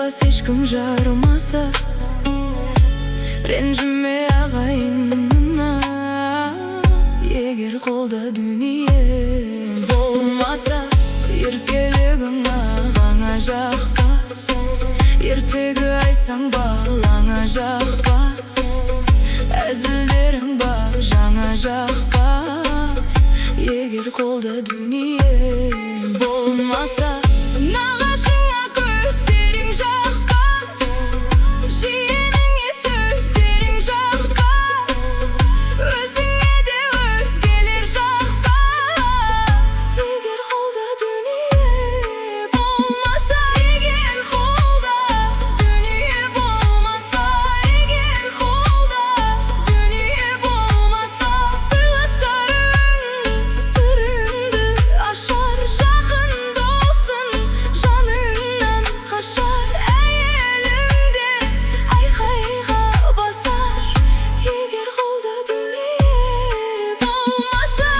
жалғыз ешкім жарымаса, ренжіме ағайынына. Егер қолда дүние болмаса, еркелігің ағаңа жақпас. Ертегі айтсаң балаңа жақпас. Әзілдерің бар жаңа жақпас. Егер қолда дүние болмаса, нағашыңа көздерің жақпас. Жиеніңе сөздерің жақпас. Өзіңе де өзгелер жақпас. Егер қолда дүние болмаса, егер қолда дүние болмаса, егер қолда дүние болмаса, сырластарың сырыңды ашар, жақын досың жаныңнан қашар, әйелің де айқайға басар. Егер қолда дүние болмаса.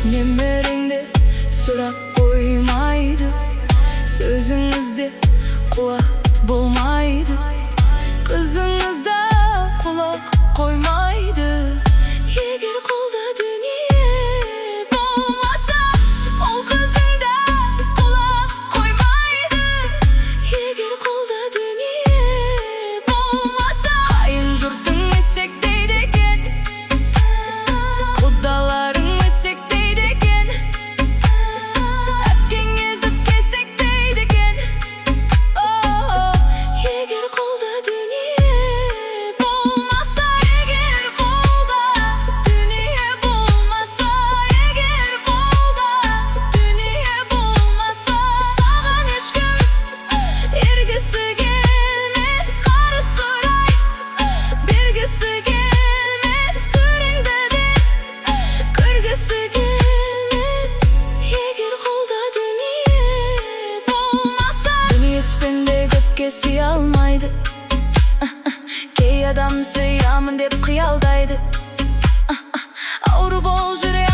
Немереңде сұрақ қоймайды, сөзіңізде қуат болмайды, қызыңызда құлақ қоймайды. Егер қолда дүние болмаса, ол қызыңда құлақ қоймайды. Егер қолда дүние болмаса, қайын жұртың өсектейді екен, құдаларың өсектейді екен, әпкең езіп кесектейді екен. Егер қолда дүние болмаса, егер қолда дүние болмаса, егер қолда дүние болмаса, саған ешкім ергісі келмес, қарысырай бергісі келмес, түріңді де көргісі келмес. Егер қолда дүние болмаса, дүниеспенде көпке сыя алмайды. Кей адам сыямын деп қиялдайды. Ауру бол жүре